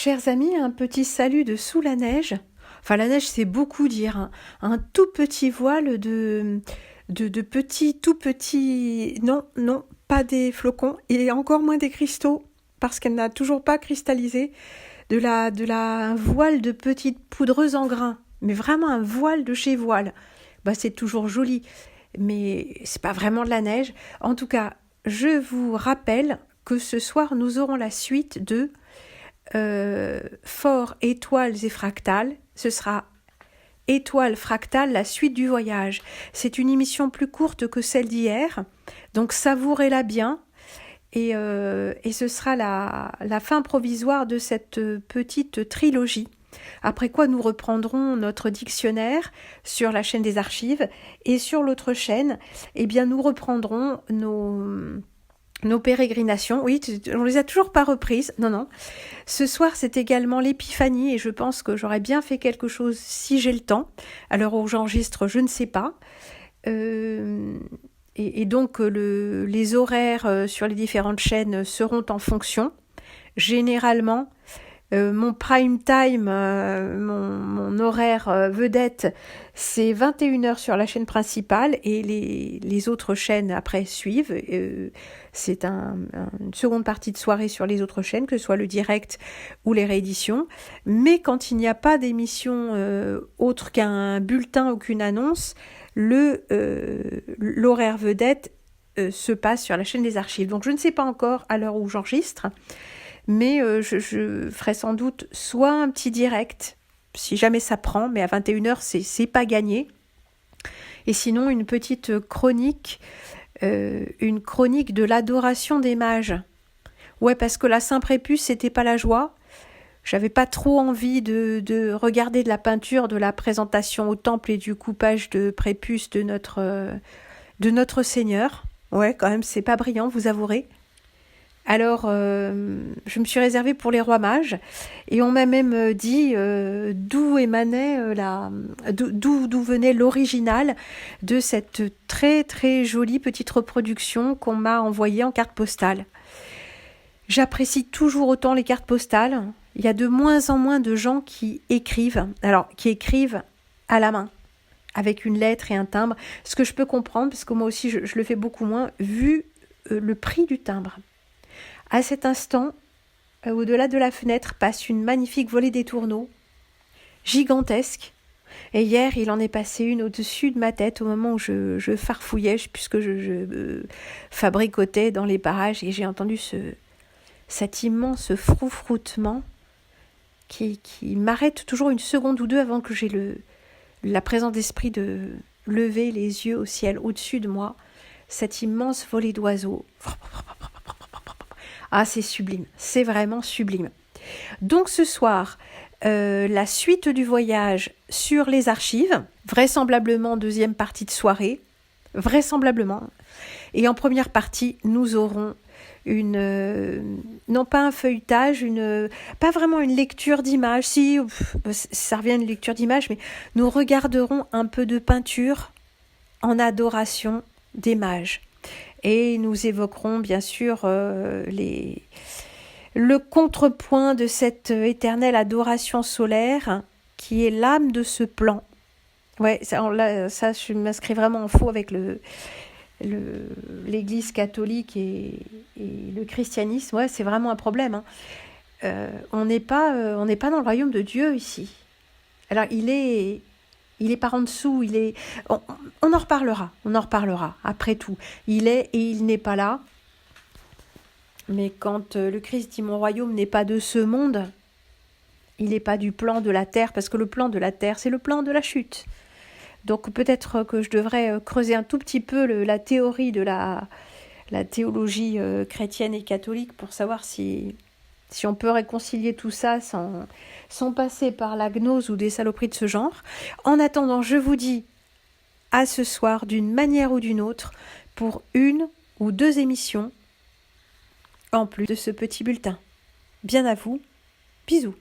Chers amis, un petit salut de sous la neige. Enfin, la neige, c'est beaucoup dire, hein. Un tout petit voile de petits, tout petits... Non, non, pas des flocons, et encore moins des cristaux, parce qu'elle n'a toujours pas cristallisé. Un voile de petites poudreuses en grains. Mais vraiment un voile de chez voile. Bah, c'est toujours joli, mais c'est pas vraiment de la neige. En tout cas, je vous rappelle que ce soir, nous aurons la suite de Fort, étoiles et fractales. Ce sera Étoiles, fractales, la suite du voyage. C'est une émission plus courte que celle d'hier, donc savourez-la bien. Et ce sera la fin provisoire de cette petite trilogie. Après quoi, nous reprendrons notre dictionnaire sur la chaîne des archives. Et sur l'autre chaîne, eh bien, nous reprendrons nos pérégrinations. Oui, on les a toujours pas reprises. Non, non. Ce soir, c'est également l'épiphanie et je pense que j'aurais bien fait quelque chose si j'ai le temps. À l'heure où j'enregistre, je ne sais pas. Et donc, les horaires sur les différentes chaînes seront en fonction. Généralement, mon prime time, mon horaire vedette, c'est 21h sur la chaîne principale et les autres chaînes après suivent. C'est une seconde partie de soirée sur les autres chaînes, que ce soit le direct ou les rééditions. Mais quand il n'y a pas d'émission autre qu'un bulletin ou qu'une annonce, l'horaire vedette se passe sur la chaîne des archives. Donc je ne sais pas encore à l'heure où j'enregistre, mais je ferai sans doute soit un petit direct, si jamais ça prend, mais à 21h, c'est pas gagné. Et sinon, une petite chronique, une chronique de l'adoration des mages. Ouais, parce que la Saint-Prépuce, c'était pas la joie. J'avais pas trop envie de regarder de la peinture, de la présentation au temple et du coupage de prépuce de notre Seigneur. Ouais, quand même, c'est pas brillant, vous avouerez. Alors, je me suis réservée pour les rois mages et on m'a même dit d'où venait l'original de cette très très jolie petite reproduction qu'on m'a envoyée en carte postale. J'apprécie toujours autant les cartes postales. Il y a de moins en moins de gens qui écrivent à la main, avec une lettre et un timbre, ce que je peux comprendre, parce que moi aussi je le fais beaucoup moins, vu le prix du timbre. À cet instant, au-delà de la fenêtre, passe une magnifique volée des tourneaux, gigantesque. Et hier, il en est passé une au-dessus de ma tête au moment où je farfouillais, puisque je fabricotais dans les parages, et j'ai entendu cet immense froufroutement qui m'arrête toujours une seconde ou deux avant que j'ai la présence d'esprit de lever les yeux au ciel au-dessus de moi, cette immense volée d'oiseaux. Ah, c'est sublime, c'est vraiment sublime. Donc ce soir, la suite du voyage sur les archives, vraisemblablement deuxième partie de soirée, vraisemblablement. Et en première partie, nous aurons non pas un feuilletage, pas vraiment une lecture d'images, si, ça revient à une lecture d'images, mais nous regarderons un peu de peinture en adoration des mages. Et nous évoquerons bien sûr le contrepoint de cette éternelle adoration solaire qui est l'âme de ce plan. Ouais, ça je m'inscris vraiment en faux avec l'Église catholique et le christianisme. Ouais, c'est vraiment un problème. Hein. On n'est pas dans le royaume de Dieu ici. Alors il est par en dessous, on en reparlera, après tout. Il est et il n'est pas là. Mais quand le Christ dit « Mon royaume n'est pas de ce monde », il n'est pas du plan de la terre, parce que le plan de la terre, c'est le plan de la chute. Donc peut-être que je devrais creuser un tout petit peu la théorie de la théologie chrétienne et catholique pour savoir si on peut réconcilier tout ça sans passer par la gnose ou des saloperies de ce genre. En attendant, je vous dis à ce soir d'une manière ou d'une autre pour une ou deux émissions en plus de ce petit bulletin. Bien à vous, bisous.